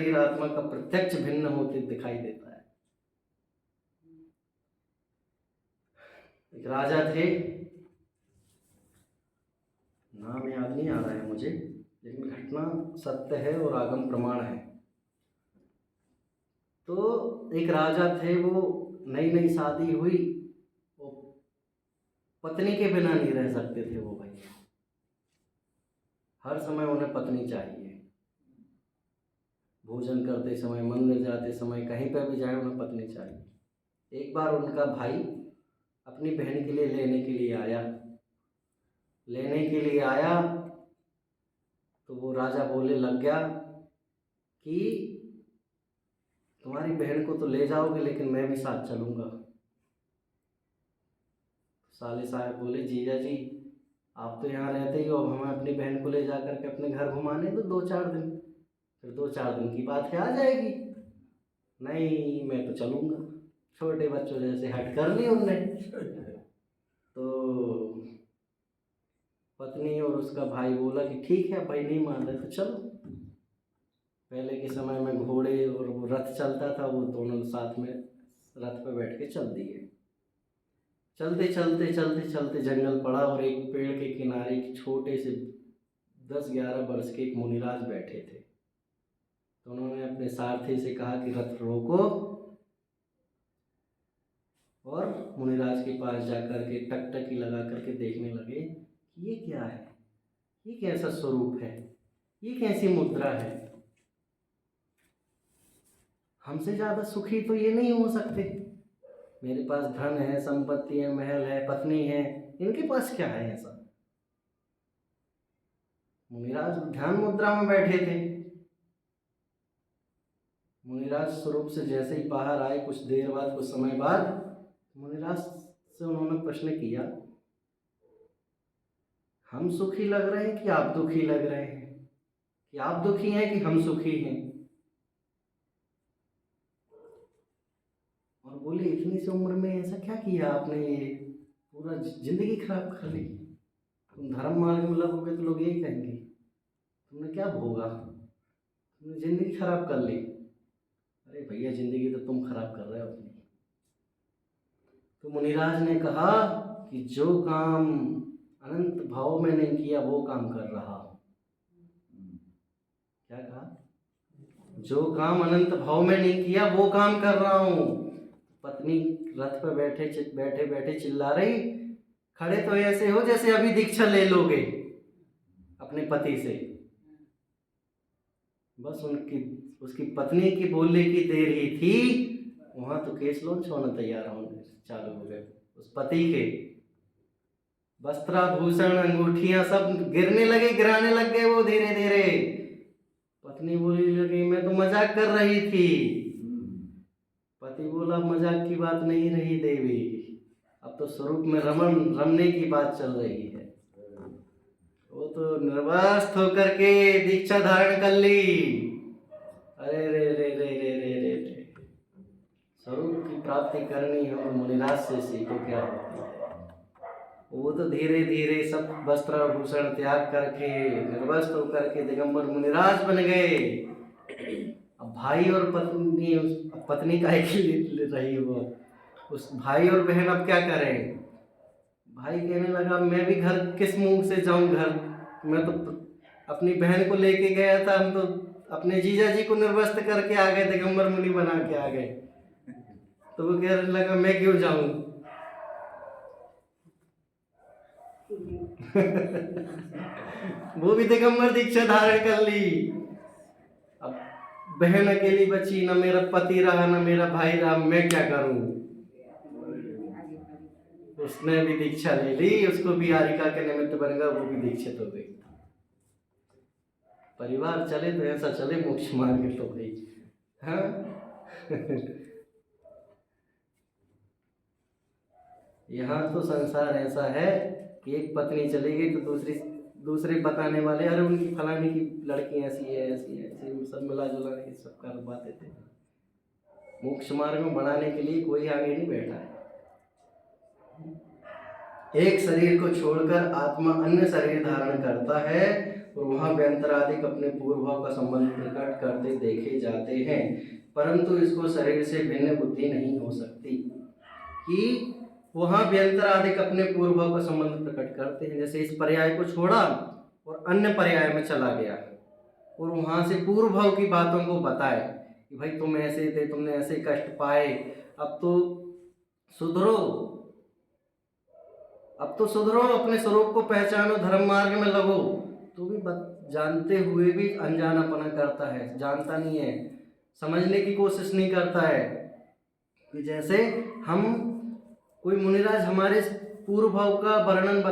शरीर आत्मा का प्रत्यक्ष भिन्न होते दिखाई देता है। एक राजा थे, नाम याद नहीं आ रहा है मुझे, लेकिन घटना सत्य है और आगम प्रमाण है। तो एक राजा थे, वो नई नई शादी हुई, वो पत्नी के बिना नहीं रह सकते थे। वो भाई हर समय उन्हें पत्नी चाहिए। भोजन करते समय, मंदिर जाते समय, कहीं पर भी जाए उन्हें पत्नी चाहिए। एक बार उनका भाई अपनी बहन के लिए लेने के लिए आया तो वो राजा बोले लग गया कि तुम्हारी बहन को तो ले जाओगे, लेकिन मैं भी साथ चलूँगा। साले साहब बोले जीजा जी, आप तो यहाँ रहते ही हो, अब हमें अपनी बहन को ले जा करके अपने घर घुमाने तो 2-4 दिन, फिर 2-4 दिन की बात है आ जाएगी। नहीं, मैं तो चलूँगा। छोटे बच्चों जैसे हट कर ली उनने। तो पत्नी और उसका भाई बोला कि ठीक है भाई, नहीं मान रहे तो चलो। पहले के समय में घोड़े और वो रथ चलता था, वो दोनों साथ में रथ पे बैठ के चल दिए। चलते चलते चलते चलते जंगल पड़ा और एक पेड़ के किनारे एक छोटे से 10-11 वर्ष के एक मुनिराज बैठे थे। तो उन्होंने अपने सारथी से कहा कि रथ रोको, और मुनिराज के पास जाकर के टकटकी लगा करके देखने लगे कि ये क्या है, ये कैसा स्वरूप है, ये कैसी मुद्रा है। हमसे ज़्यादा सुखी तो ये नहीं हो सकते। मेरे पास धन है, संपत्ति है, महल है, पत्नी है, इनके पास क्या है ऐसा। मुनिराज ध्यान मुद्रा में बैठे थे। मुनिराज स्वरूप से जैसे ही बाहर आए, कुछ देर बाद, कुछ समय बाद, मुनिराज से उन्होंने प्रश्न किया, हम सुखी लग रहे हैं कि आप दुखी लग रहे हैं, कि आप दुखी हैं कि हम सुखी हैं। और बोले इतनी सी उम्र में ऐसा क्या किया आपने, ये पूरा जिंदगी खराब कर ली। तुम धर्म मार्ग में लगोगे तो लोग यही कहेंगे तुमने क्या भोगा, तुमने जिंदगी खराब कर ली। अरे भैया, जिंदगी तो तुम खराब कर रहे हो अपनी। तो मुनिराज ने कहा कि जो काम अनंत भाव में नहीं किया वो काम कर रहा हूं। क्या कहा? जो काम अनंत भाव में नहीं किया वो काम कर रहा हूं। पत्नी रथ पर बैठे बैठे चिल्ला रही, खड़े तो ऐसे हो जैसे अभी दीक्षा ले लोगे अपने पति से। बस उसकी पत्नी की बोलने की देर ही थी, वहां तो केस लॉन्च होना तैयार होने चालू हो गए। उस पति के वस्त्राभूषण, अंगूठियां सब गिरने लगे, गिराने लग गए वो धीरे धीरे। पत्नी बोलने लगी मैं तो मजाक कर रही थी। पति बोला मजाक की बात नहीं रही देवी, अब तो स्वरूप में रमने की बात चल रही है। वो तो निर्वस्त्र होकर के दीक्षा धारण कर ली। अरे रे रे रे रे रे रे रे, स्वरूप की प्राप्ति करनी हो मुनिराज से सीखो क्या होती है। वो तो धीरे धीरे सब वस्त्राभूषण त्याग करके निर्वस्त्र होकर के दिगंबर मुनिराज बन गए। अब भाई और पत्नी का एक रही वो, उस भाई और बहन अब क्या करें। भाई कहने लगा मैं भी घर किस मुंह से जाऊं घर, मैं तो अपनी बहन को लेके गया था, हम तो अपने जीजा जी को निर्वस्त्र करके आ गए, दिगंबर मुनि बना के आ गए। तो वो कहने लगा मैं क्यों जाऊं। वो भी दिगंबर दीक्षा धारण कर ली। अब बहन अकेली बची, ना मेरा पति रहा ना मेरा भाई रहा, मैं क्या करूं। उसने भी दीक्षा ले ली, उसको भी हारिका के निमित्त बन गया, वो भी दीक्षित हो गई। परिवार चले तो ऐसा चले, मोक्ष मार्ग तो गई। हाँ। यहाँ तो संसार ऐसा है कि एक पत्नी चली गई तो दूसरे बताने वाले अरे उनकी फलाने की लड़की ऐसी है ऐसी है ऐसी, सब मिला जुला के सब कर बातें थे। मोक्ष मार्ग में बढ़ाने के लिए कोई आगे नहीं बैठा है। एक शरीर को छोड़कर आत्मा अन्य शरीर धारण करता है और वहाँ व्यंतराधिक अपने पूर्व भाव का संबंध प्रकट करते देखे जाते हैं, परंतु इसको शरीर से भिन्न बुद्धि नहीं हो सकती। कि वहाँ व्यंतराधिक अपने पूर्व भाव का संबंध प्रकट करते हैं, जैसे इस पर्याय को छोड़ा और अन्य पर्याय में चला गया और वहाँ से पूर्व भाव की बातों को बताए कि भाई तुम ऐसे थे, तुमने ऐसे कष्ट पाए, अब तो सुधरो, अब तो सुधरो, अपने स्वरूप को पहचानो, धर्म मार्ग में लगो। तो भी जानते हुए भी अनजानापना करता है, जानता नहीं है, समझने की कोशिश नहीं करता है। कि जैसे हम कोई मुनिराज हमारे पूर्व भाव का वर्णन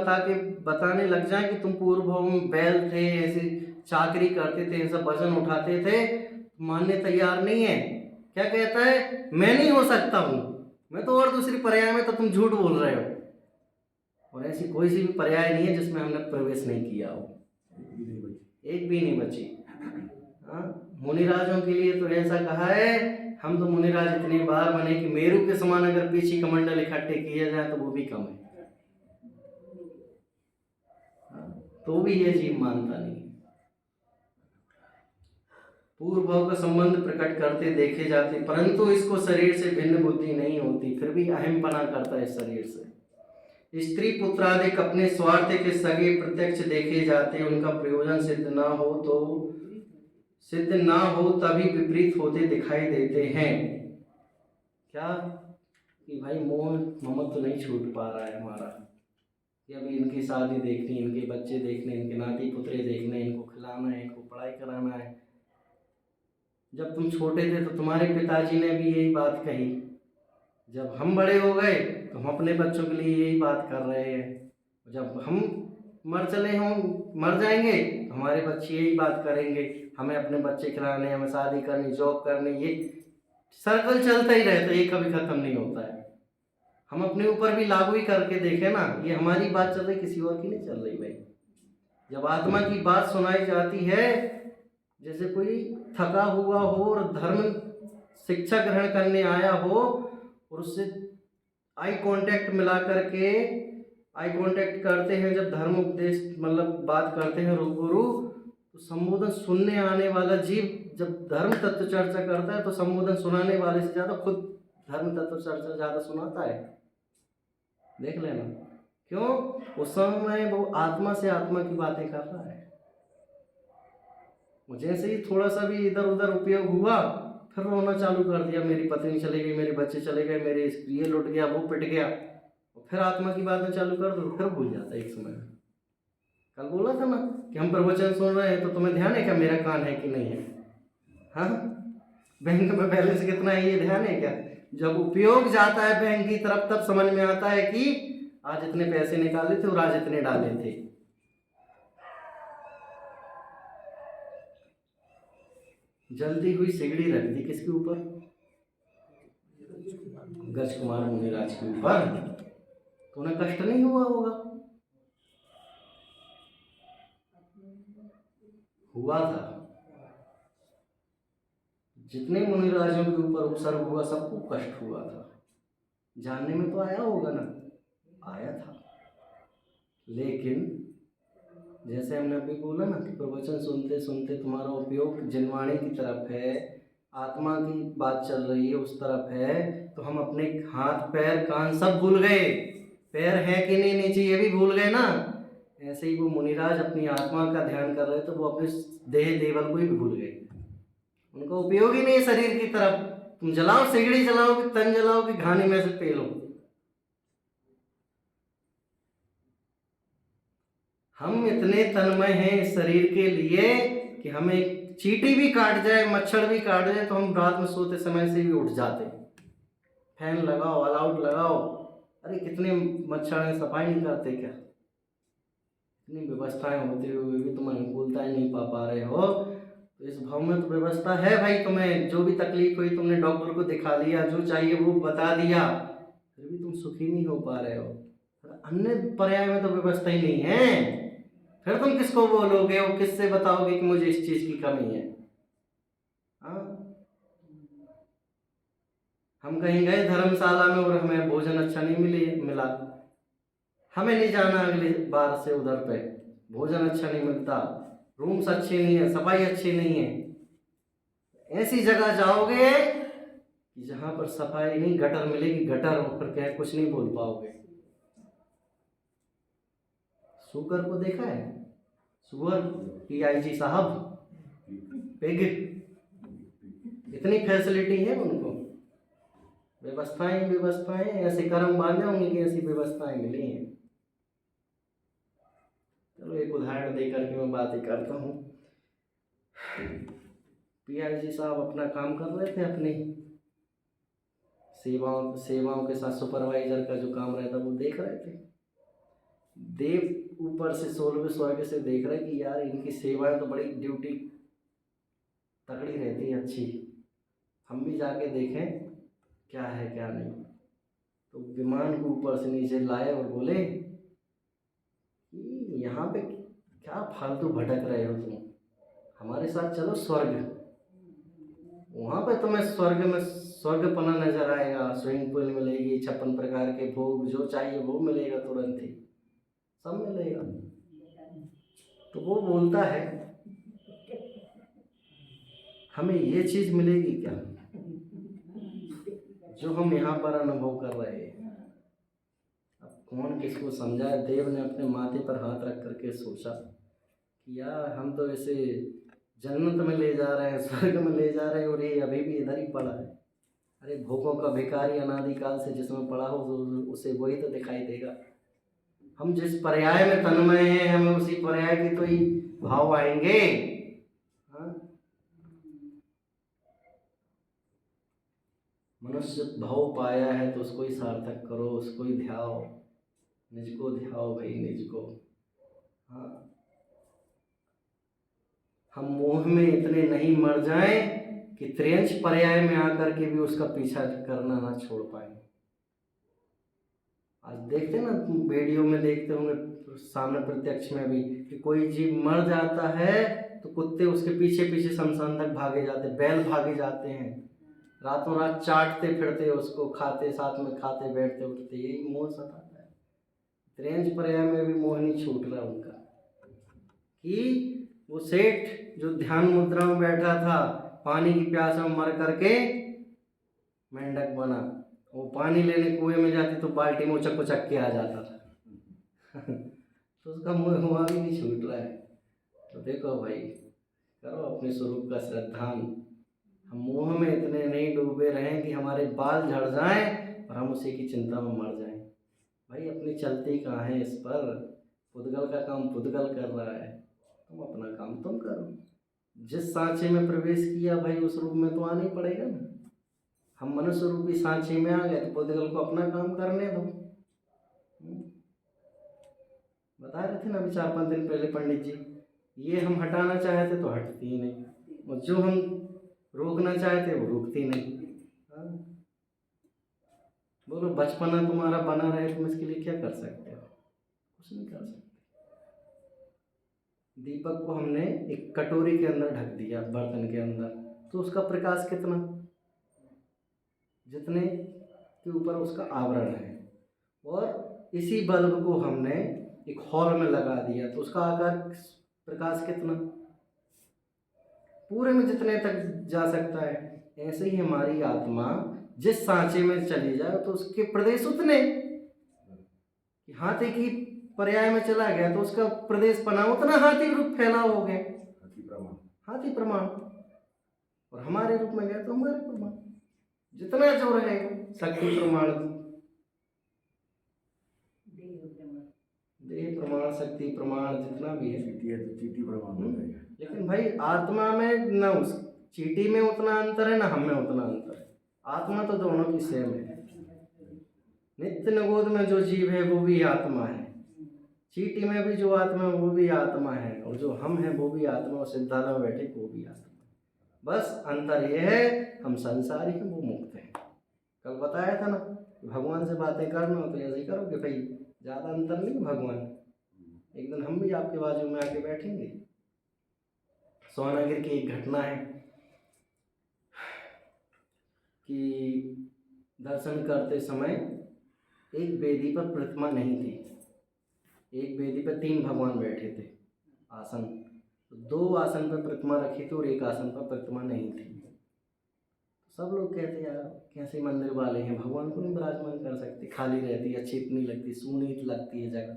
बताने लग जाए कि तुम पूर्व भाव में बैल थे, ऐसे चाकरी करते थे, ऐसा वजन उठाते थे, मानने तैयार नहीं है। क्या कहता है, मैं नहीं हो सकता हूँ, मैं तो और दूसरी पर्याय में तो तुम झूठ बोल रहे हो। और ऐसी कोई सी भी पर्याय नहीं है जिसमें हमने प्रवेश नहीं किया हो, एक भी नहीं बची। मुनिराजों के लिए तो ऐसा कहा है, हम तो मुनिराज इतनी बार बने कि मेरू के समान अगर पीछे कमंडल इकट्ठे किए जाए तो वो भी कम है, तो भी ये जीव मानता नहीं। पूर्व भाव का संबंध प्रकट करते देखे जाते, परंतु इसको शरीर से भिन्न बुद्धि नहीं होती, फिर भी अहमपना करता है शरीर से। स्त्री पुत्रादिक अपने स्वार्थ के सगे प्रत्यक्ष देखे जाते, उनका प्रयोजन सिद्ध ना हो तभी विपरीत होते दिखाई देते हैं। क्या कि भाई मोह ममत्व तो नहीं छूट पा रहा है हमारा, कि अभी इनकी शादी देखनी, इनके बच्चे देखने, इनके नाती पुत्रे देखने, इनको खिलाना है, इनको पढ़ाई कराना है। जब तुम छोटे थे तो तुम्हारे पिताजी ने भी यही बात कही, जब हम बड़े हो गए तो हम अपने बच्चों के लिए यही बात कर रहे हैं, जब हम मर जाएंगे तो हमारे बच्चे यही बात करेंगे, हमें अपने बच्चे खिलाने, हमें शादी करनी, जॉब करनी, ये सर्कल चलता ही रहता है, ये कभी खत्म नहीं होता है। हम अपने ऊपर भी लागू ही करके देखें ना, ये हमारी बात चल रही, किसी और की नहीं चल रही भाई। जब आत्मा की बात सुनाई जाती है, जैसे कोई थका हुआ हो और धर्म शिक्षा ग्रहण करने आया हो और उससे आई कांटेक्ट मिला करके आई कांटेक्ट करते हैं, जब धर्म उपदेश मतलब बात करते हैं रूबरू, तो संबोधन सुनने आने वाला जीव जब धर्म तत्व चर्चा करता है तो संबोधन सुनाने वाले से ज़्यादा खुद धर्म तत्व चर्चा ज़्यादा सुनाता है। देख लेना क्यों, उस समय वो आत्मा से आत्मा की बातें कर रहा है। जैसे ही थोड़ा सा भी इधर उधर उपयोग हुआ, फिर रोना चालू कर दिया, मेरी पत्नी चली गई, मेरे बच्चे चले गए, मेरे ये लुट गया, वो पिट गया, और फिर आत्मा की बातें चालू कर दो, फिर भूल जाता है एक समय में। कल बोला था ना कि हम प्रवचन सुन रहे हैं तो तुम्हें ध्यान है क्या मेरा कान है कि नहीं है? हाँ, बैंक में बैलेंस कितना है ये ध्यान है क्या? जब उपयोग जाता है बैंक की तरफ तब समझ में आता है कि आज इतने पैसे निकाले थे और आज इतने डाले थे। जलती हुई सिगड़ी रख दी किसके ऊपर? गज कुमार मुनिराज के ऊपर। तो उन्हें कष्ट नहीं हुआ होगा? हुआ था। जितने मुनिराजों के ऊपर उपसर्ग हुआ सबको कष्ट हुआ था। जानने में तो आया होगा ना, आया था। लेकिन जैसे हमने अभी बोला ना कि प्रवचन सुनते सुनते तुम्हारा उपयोग जिनवाणी की तरफ है, आत्मा की बात चल रही है उस तरफ है, तो हम अपने हाथ पैर कान सब भूल गए। पैर है कि नहीं नीचे ये भी भूल गए ना। ऐसे ही वो मुनिराज अपनी आत्मा का ध्यान कर रहे थे, वो अपने देह देवल को ही भूल गए। उनका उपयोग ही नहीं शरीर की तरफ। तुम जलाओ, सिगड़ी जलाओ कि तन जलाओ कि घानी में से पेलो। हम इतने तन्मय हैं इस शरीर के लिए कि हमें चींटी भी काट जाए, मच्छर भी काट जाए तो हम रात में सोते समय से भी उठ जाते। फैन लगाओ, ऑल आउट लगाओ, अरे कितने मच्छर हैं, सफाई नहीं करते क्या? इतनी व्यवस्थाएं होते हुए भी तुम अनुकूलता ही नहीं पा रहे हो। तो इस भाव में तो व्यवस्था है भाई, तुम्हें जो भी तकलीफ हुई तुमने डॉक्टर को दिखा लिया, जो चाहिए वो बता दिया, फिर भी तुम सुखी नहीं हो पा रहे हो। अन्य पर्याय में तो व्यवस्था ही नहीं है, फिर तुम किसको बोलोगे और किससे बताओगे कि मुझे इस चीज की कमी है? हाँ, हम कहीं गए धर्मशाला में और हमें भोजन अच्छा नहीं मिला, हमें नहीं जाना अगली बार से उधर पे, भोजन अच्छा नहीं मिलता, रूम्स अच्छे नहीं है, सफाई अच्छी नहीं है। ऐसी जगह जाओगे कि जहाँ पर सफाई नहीं, गटर मिलेगी, गटर ऊपर क्या है, कुछ नहीं बोल पाओगे। सुगर को देखा है, सुअर, PIG साहब, पिग, इतनी फैसिलिटी है उनको, व्यवस्थाएं ऐसे कर्म बांधे होंगे कि ऐसी व्यवस्थाएं मिली हैं। चलो एक उदाहरण दे करके मैं बात ही करता हूँ। PIG साहब अपना काम कर रहे थे, अपनी सेवाओं के साथ सुपरवाइजर का जो काम रहता वो देख रहे थे। देव ऊपर से 16वें स्वर्ग से देख रहे कि यार इनकी सेवाएं तो बड़ी ड्यूटी तगड़ी रहती है, अच्छी, हम भी जाके देखें क्या है क्या नहीं। तो विमान को ऊपर से नीचे लाए और बोले कि यहाँ पे क्या फालतू भटक रहे हो तुम, हमारे साथ चलो स्वर्ग, वहाँ पे तुम्हें स्वर्ग में स्वर्गपना नजर आएगा, स्विमिंग पूल मिलेगी, 56 प्रकार के भोग, जो चाहिए वो मिलेगा, तुरंत ही सब मिलेगा। तो वो बोलता है हमें ये चीज मिलेगी क्या जो हम यहाँ पर अनुभव कर रहे हैं। अब कौन किसको समझाए। देव ने अपने माथे पर हाथ रख करके सोचा कि यार हम तो ऐसे जन्नत में ले जा रहे हैं, स्वर्ग में ले जा रहे हैं, और ये अभी भी इधर ही पड़ा है। अरे भोगों का भिखारी अनादिकाल से जिसमें पड़ा हो तो उसे वही तो दिखाई देगा। हम जिस पर्याय में तन्मय हैं, हमें उसी पर्याय की तो ही भाव आएंगे। हाँ? मनुष्य भाव पाया है तो उसको ही सार्थक करो, उसको ही ध्याओ, निज को ध्याओ भाई, निज को। हाँ, हम मोह में इतने नहीं मर जाएं कि त्रियंश पर्याय में आकर के भी उसका पीछा करना ना छोड़ पाए। आज देखते ना, वीडियो में देखते होंगे, सामने प्रत्यक्ष में भी, कि कोई जीव मर जाता है तो कुत्ते उसके पीछे पीछे शमशान तक भागे जाते, बैल भागे जाते हैं, रातों रात चाटते फिरते उसको, खाते, साथ में खाते बैठते उठते, यही मोह सताता है। त्रियंश पर्याय में भी मोह नहीं छूट रहा उनका। कि वो सेठ जो ध्यान मुद्रा में बैठा था, पानी की प्यास में मर करके मेंढक बना, वो पानी लेने कुएं में जाती तो बाल्टी में उचक उचक के आ जाता था। तो उसका मोह भी नहीं छूट रहा है। तो देखो भाई, करो अपने स्वरूप का श्रद्धान। हम मोह में इतने नहीं डूबे रहें कि हमारे बाल झड़ जाएं और हम उसी की चिंता में मर जाएं। भाई अपनी चलती कहाँ है इस पर, पुद्गल का काम पुद्गल कर रहा है, तुम अपना काम तुम करो। जिस सांचे में प्रवेश किया भाई उस रूप में तो आना ही पड़ेगा ना। हम मनुष्य रूपी सांचे में आ गए तो पुद्गल को अपना काम करने दो। बता रहे थे ना अभी 4-5 दिन पहले पंडित जी, ये हम हटाना चाहते तो हटती ही नहीं, और जो हम रोकना चाहते वो रुकती नहीं। हाँ? बोलो बचपना तुम्हारा बना रहे, तुम इसके लिए क्या कर सकते हो? कुछ नहीं कर सकते। दीपक को हमने एक कटोरी के अंदर ढक दिया, बर्तन के अंदर, तो उसका प्रकाश कितना, जितने के ऊपर उसका आवरण है। और इसी बल्ब को हमने एक हॉल में लगा दिया तो उसका आकार, प्रकाश कितना, पूरे में जितने तक जा सकता है। ऐसे ही हमारी आत्मा जिस सांचे में चली जाए तो उसके प्रदेश उतने, हाथी की पर्याय में चला गया तो उसका प्रदेश पना उतना हाथी रूप फैला हो गया, हाथी प्रमाण। और हमारे रूप में गया तो हमारे प्रमाण, जितना जो रहेगा, शक्ति प्रमाण, देह प्रमाण, शक्ति प्रमाण, जितना भी है, चीटी प्रमाण। लेकिन भाई आत्मा में ना उस चीटी में उतना अंतर है ना हम में उतना अंतर है। आत्मा तो दोनों की सेम है। नित्य निगोद में जो जीव है वो भी आत्मा है, चीटी में भी जो आत्मा है वो भी आत्मा है, और जो हम हैं वो भी आत्मा, और सिद्धालय में बैठे वो भी आत्मा। बस अंतर ये है, हम संसारी हैं, वो मुक्त हैं। कल बताया था ना, भगवान से बातें करना हो तो ऐसे ही करोगे भाई, ज़्यादा अंतर नहीं। भगवान एक दिन हम भी आपके बाजू में आके बैठेंगे। सोनागिर की एक घटना है कि दर्शन करते समय एक वेदी पर प्रतिमा नहीं थी, एक वेदी पर 3 भगवान बैठे थे, आसन। तो 2 आसन पर प्रतिमा रखी थी और एक आसन पर प्रतिमा नहीं थी। सब लोग कहते यार कैसे मंदिर वाले हैं, भगवान को नहीं विराजमान कर सकते, खाली रहती, अच्छी इतनी लगती, सूनी लगती है जगह।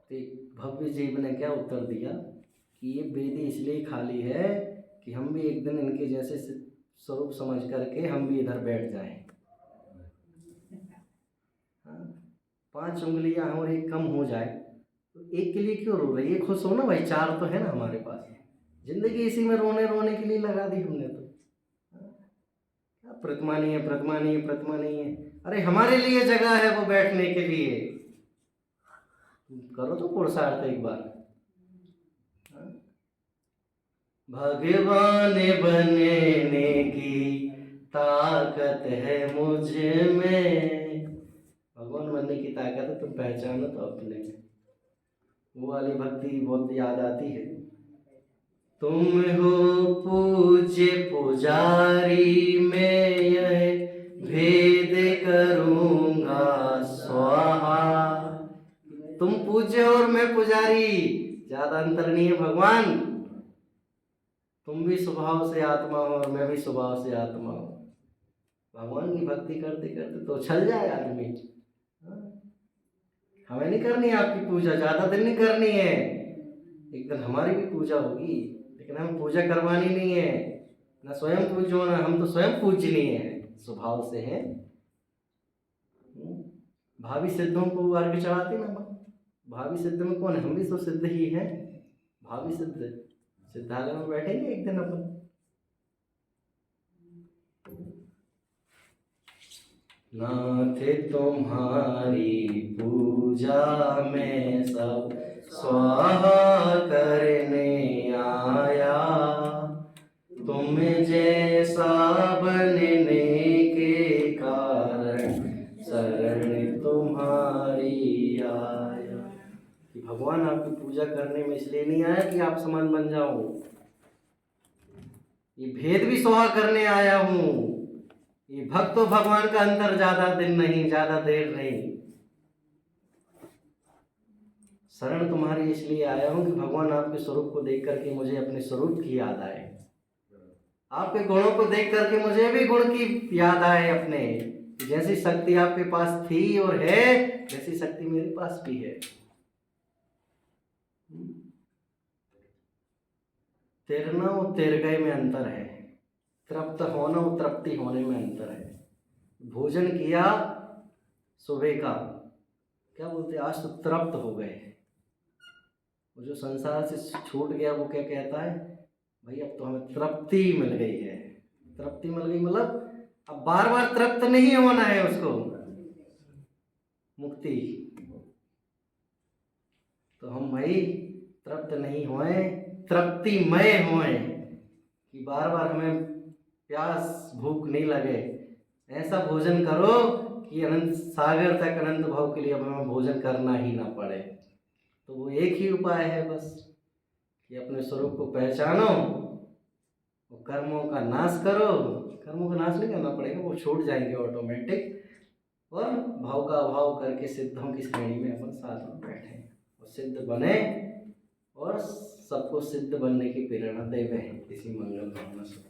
तो एक भव्य जीव ने क्या उत्तर दिया कि ये वेदी इसलिए खाली है कि हम भी एक दिन इनके जैसे स्वरूप समझ करके हम भी इधर बैठ जाएं। 5 उंगलियां और एक कम हो जाए तो एक के लिए क्यों रो रही है, खुश हो ना भाई, 4 तो है ना हमारे पास। जिंदगी इसी में रोने रोने के लिए लगा दी हमने तो। प्रतिमा नहीं है, प्रतिमा नहीं है, प्रतिमा नहीं है। अरे हमारे लिए जगह है वो बैठने के लिए, करो तो पुरुषार्थ एक बार। भगवान बनने की ताकत है मुझ में, भगवान बनने की ताकत है, तुम पहचानो तो अपने में। वो वाली भक्ति बहुत याद आती है। तुम हो पूज्य पुजारी, मैं यह भेद करूँगा स्वाहा। तुम पूज्य और मैं पुजारी, ज्यादा अंतर नहीं है भगवान। तुम भी स्वभाव से आत्मा हो और मैं भी स्वभाव से आत्मा हूँ। भगवान की भक्ति करते करते तो छल जाए आदमी। हमें नहीं करनी आपकी पूजा, ज्यादा दिन नहीं करनी है, एक दिन हमारी भी पूजा होगी, लेकिन हमें पूजा करवानी नहीं है, ना स्वयं पूजो ना हम तो स्वयं पूजनीय है, स्वभाव से है। भावी सिद्धों को अर्घ्य चढ़ाते ना, भावी सिद्ध में कौन है, हम भी तो सिद्ध ही है। भावी सिद्ध सिद्धालय में बैठेंगे एक दिन अपन। नाथ तुम्हारी पूजा में सब स्वाहा करने आया, तुम जैसा बनने के कारण शरण तुम्हारी आया। कि भगवान आपकी पूजा करने में इसलिए नहीं आया कि आप समान बन जाओ, ये भेद भी स्वाहा करने आया हूँ। ये भक्त तो भगवान का अंतर ज्यादा दिन नहीं, ज्यादा देर नहीं। शरण तुम्हारी इसलिए आया हूं कि भगवान आपके स्वरूप को देख करके मुझे अपने स्वरूप की याद आए, आपके गुणों को देख करके मुझे भी गुण की याद आए अपने। जैसी शक्ति आपके पास थी और है, वैसी शक्ति मेरे पास भी है। तैरना और तैर गए में अंतर है, तृप्त होना और तृप्ति होने में अंतर है। भोजन किया सुबह का, क्या बोलते आज तो तृप्त हो गए, वो जो संसार से छूट गया वो क्या कहता है, भाई अब तो हमें तृप्ति मिल गई है। तृप्ति मिल गई मतलब अब बार बार तृप्त नहीं होना है उसको, मुक्ति। तो हम भाई तृप्त नहीं होए, तृप्तिमय होए, कि बार बार हमें प्यास भूख नहीं लगे। ऐसा भोजन करो कि अनंत सागर तक, अनंत भाव के लिए अब हमें भोजन करना ही ना पड़े। तो वो एक ही उपाय है बस, कि अपने स्वरूप को पहचानो, वो कर्मों का नाश करो। कर्मों का नाश नहीं करना पड़ेगा, वो छूट जाएंगे ऑटोमेटिक, और भाव का अभाव करके सिद्धों की श्रेणी में अपन साथ में बैठे और सिद्ध बने और सबको सिद्ध बनने की प्रेरणा देवे। इसी मंगल भावना से